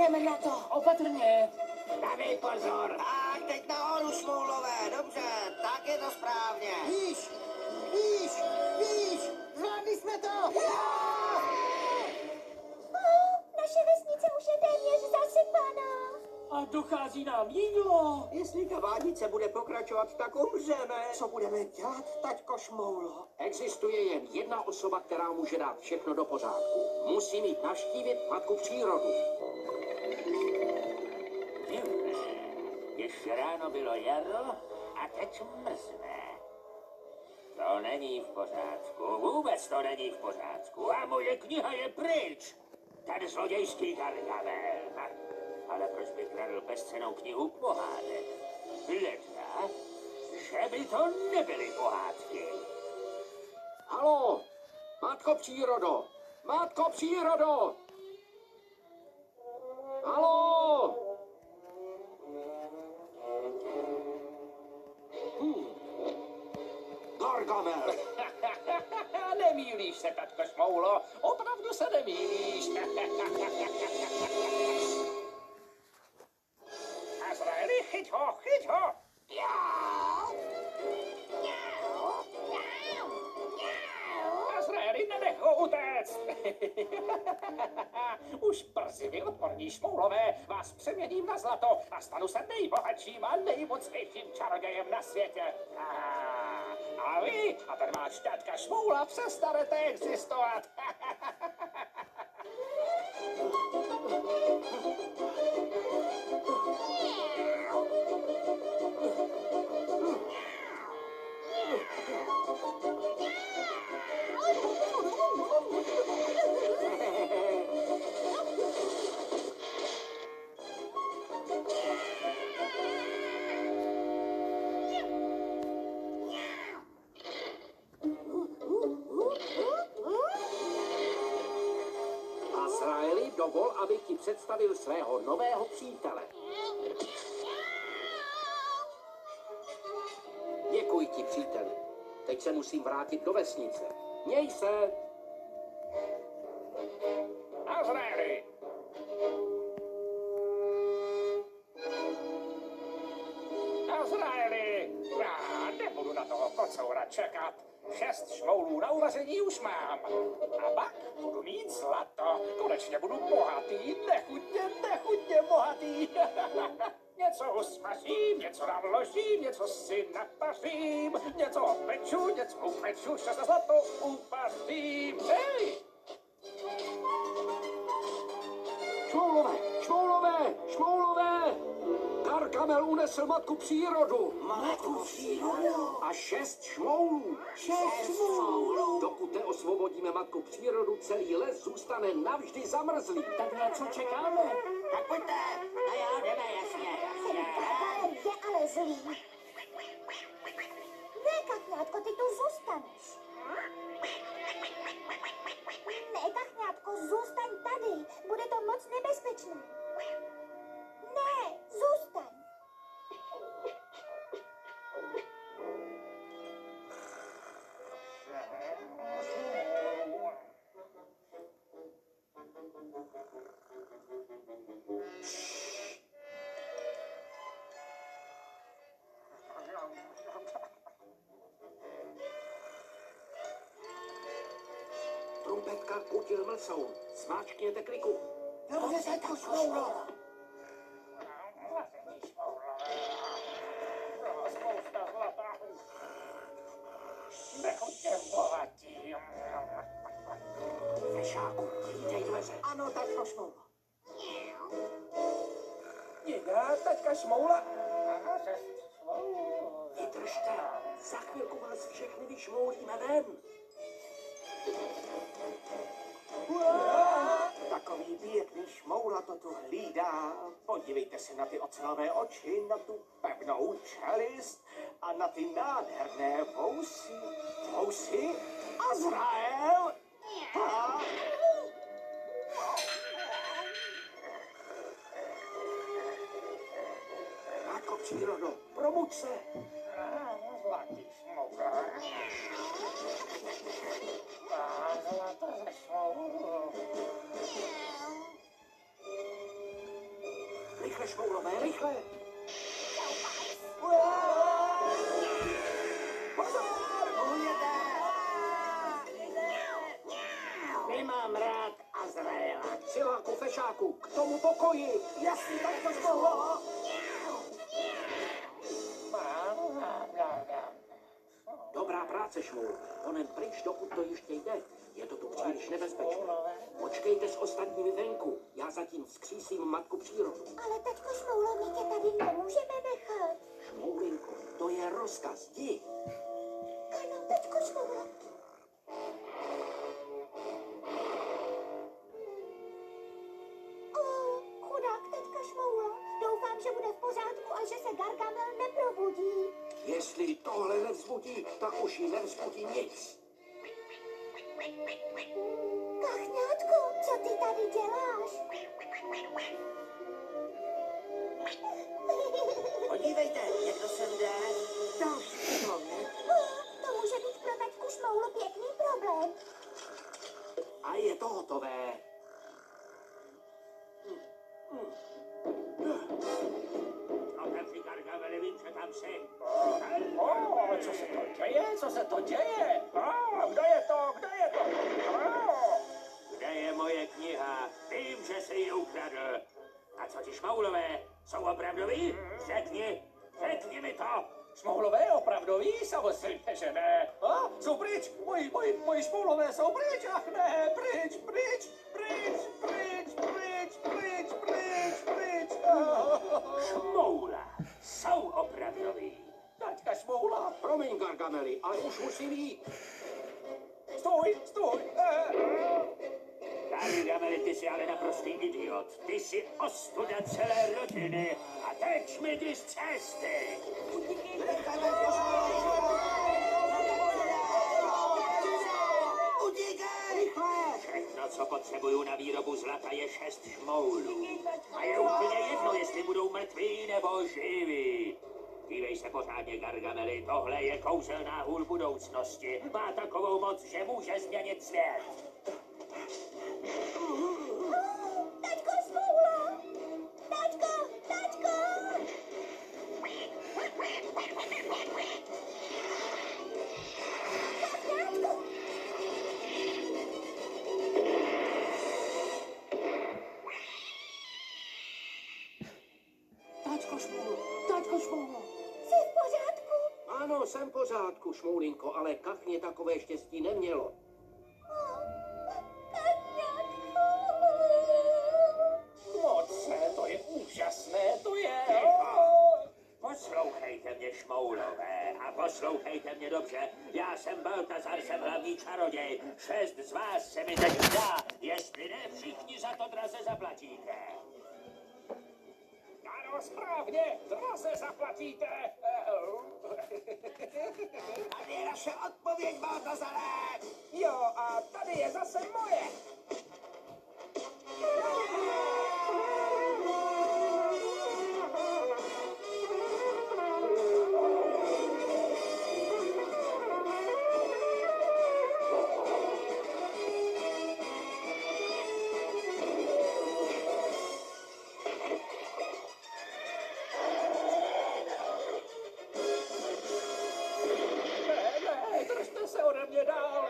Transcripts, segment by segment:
Jdeme na to. Opatrně. Dávej pozor. Tak, teď nahoru, Šmoulové. Dobře, tak je to správně. Víš, zvládli jsme to. Naše vesnice už je téměř zasypaná. A dochází nám jídlo. Jestli ta vádnice bude pokračovat, tak umřeme. Co budeme dělat, taťko Šmoulo? Existuje jen jedna osoba, která může dát všechno do pořádku. Musí mít navštívit matku přírodu. Ještě ráno bylo jaro a teď mrzne. To není v pořádku, vůbec to není v pořádku a moje kniha je pryč. Ten zlodějský Gargamel. Ale proč by kradl bezcennou knihu pohádek? Ledna, že by to nebyly pohádky. Haló, matko přírodo! Matko přírodo! Haló! Gargamel! Nemýlíš se, tatko Šmoulo. Opravdu se nemýlíš. Azraeli, chyť ho, chyť ho. Azraeli, nenech ho utéct. Už brzy vy, odporní Šmoulové, vás přeměním na zlato a stanu se nejbohatším a nejmocnějším čarodějem na světě. A vy a ten váš tatka Šmoula přestanete existovat. Azraeli, dovol, abych ti představil svého nového přítele. Děkuji ti, příteli. Teď se musím vrátit do vesnice. Měj se! Azraeli. Azraeli. Já nebudu na toho kocoura čekat. 6 šmoulů na uvaření už mám. A pak budu mít zlato. Konečně budu bohatý, nechutně bohatý. Něco usmažím, něco navložím, něco si napařím, něco opeču, něco upeču, že se zlato upařím. Hej! Šmoulové! Šmoulové! Šmoulové! Gargamel unesl matku přírodu. Matku přírodu. A 6 šmoulů. 6 šmoulů. Dokud neosvobodíme matku přírodu, celý les zůstane navždy zamrzlý. Tak na co čekáme? Tak pojďte, a já jdeme, jasně. Gargamel je ale zlý. Ne, Kachňátko, ty tu zůstaneš. Ne, Kachňátko, zůstaň tady. Bude to moc nebezpečné. Ne, zůstaň. Trumpetka kutil mlsou. Smáčkněte kliku. Dobře, taťko Šmoulo. Spousta zlata. Nechutně bohatí. Fešáku, hlídej dveře. Ano, taťko Šmoulo. Já, taťka Šmoula. Vydržte. Za chvilku vás všechny vyšmoulíme ven. Takový pěkný Šmoula to tu hlídá. Podívejte se na ty ocelové oči, na tu pevnou čelist a na ty nádherné vousy. Vousy Azrael. A... Matko přírodo, probuď se. Zlatý Šmoula. Zlato ze Šmoulu. Rychle, šmoulové, rychle! Nemám rád Azraela. Siláku, fešáku, k tomu pokoji! Jasný, tak to šmoula. Dobrá práce, šmoul. Onem pryč, dokud to ještě jde. Je to tu příliš nebezpečné. Počkejte s ostatními venku. Já zatím vzkřísím matku přírodu. Ale taťko Šmoulo, my tě tady nemůžeme nechat. Šmoulinko, to je rozkaz. Jdi. Ano, taťko Šmoulo. Chudák taťka Šmoulo. Doufám, že bude v pořádku a že se Gargamel neprobudí. Jestli tohle nevzbudí, tak už ji nevzbudí nic. Kachňátku, co ty tady děláš? Podívejte, někdo sem jde. Další člověk. To může být pro taťku Šmoulu pěkný problém. A je to hotové. Otevři, Gargameli, vím, že tam jsi. Co se to děje? Co se to děje? Kdo je to? Kdo je to? Kde je moje kniha? Vím, že jsi ji ukradl. A co ti šmoulové? Jsou opravdoví? Řekni mi to. Šmoulové opravdoví? Samozřejmě, že ne. Jsou pryč. Moji šmoulové jsou pryč. Ach ne, pryč. Šmoula. Jsou opravdoví. Taťka Šmoula. Promiň, Gargameli, ale už musím jít. Stůj. Gargameli, ty jsi ale naprostý idiot. Ty jsi ostuda celé rodiny. A teď mi jdi z cesty. Všechno, co potřebuju na výrobu zlata, je 6 šmoulů. A je úplně jedno, jestli budou mrtví nebo živí. Dívej se pořádně, Gargameli, tohle je kouzelná hůl budoucnosti. Má takovou moc, že může změnit svět. Taťko Šmoulo! Taťko! Kachňátku! Táčko šmoulu. Jsi v pořádku? Ano, jsem v pořádku, šmoulinko, ale kachně takové štěstí nemělo. Moc, to je úžasné, to je. Poslouchejte mě, šmoulové, a poslouchejte mě dobře. Já jsem Baltazar, jsem hlavní čaroděj. 6 z vás se mi teď dá, jestli ne, všichni za to draze zaplatíte. Ano, správně, draze zaplatíte. Tady je naše odpověď, Baltazare. Jo, a tady je zase moje. Ne, držte se ode mě dál.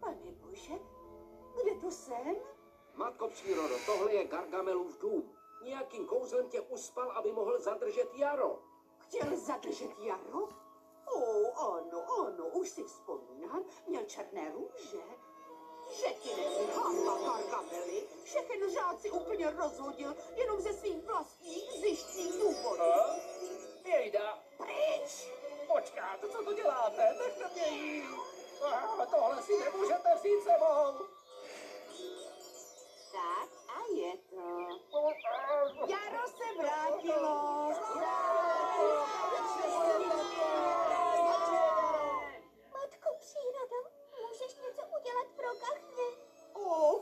Pane Bože, kde to jsem? Matko přírodo, tohle je Gargamelův dům. Nějakým kouzlem tě uspal, aby mohl zadržet jaro. Chtěl zadržet jaro? Ano, už si vzpomínám, měl černé růže. Že ti není hamba, Gargameli. Všechny žáci úplně rozhodil jenom ze svých vlastních zištných důvodů. Jejda, Pryč! počkáte, co to děláte? Nechte mě jít. Tohle si nemůžete vzít sebou. Tak a je to. Jaro se vrátilo. Matko přírodo, můžeš něco udělat pro kachně?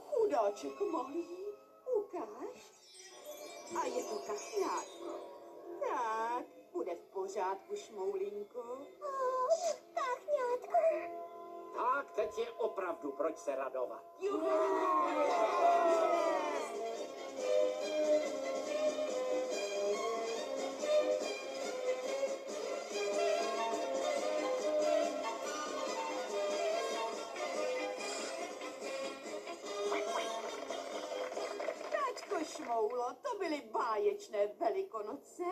Chudáček malý. Ukáž. A je to kachňátko. Tak, bude v pořádku. pořádku, Šmoulínku? Kachňátko. Tak, teď je opravdu proč se radovat. Taťko Šmoulo, to byly báječné Velikonoce.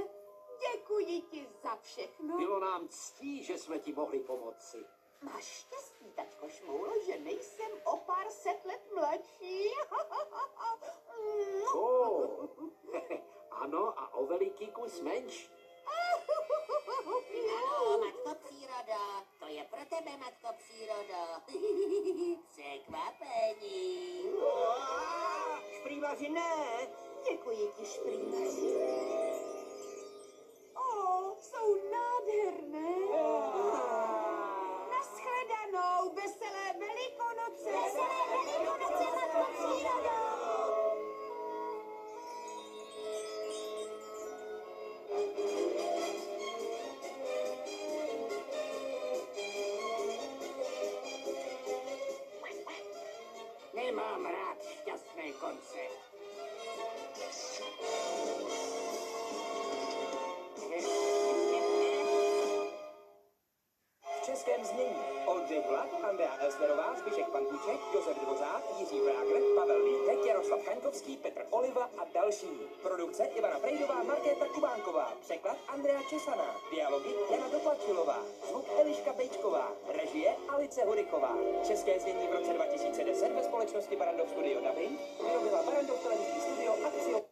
Děkuji ti za všechno. Bylo nám ctí, že jsme ti mohli pomoci. Máš štěstí, taťko Šmoulo, že nejsem o pár set let mladší. Ano, a o veliký kus menš. Ano, matko přírodo, to je pro tebe, matko přírodo. Překvapení. Šprývaři ne! Děkuji ti, šprývaři. Jsou nádherné. Naschledanou, veselé Velikonoce. Veselé Velikonoce, matko přírodo. Nemám rád šťastné konce. V českém znění Oldřich Vlad, Andrea Elsnerová, Zbyšek Pantýček, Josef Dvořák, Jiří Prágr, Pavel Lítek, Jaroslav Kaňkovský, Petr Oliva a další. Produkce Ivana Prejdová, Markéta Kubánková. Překlad Andrea Česaná. Dialogy Jana Doplačilová. Zvuk Eliška Bejčková. Režie Alice Hurichová. České znění v roce 2010 ve společnosti Barrandov Studio Dubbing vyrobila Barrandov televizní studio Akcio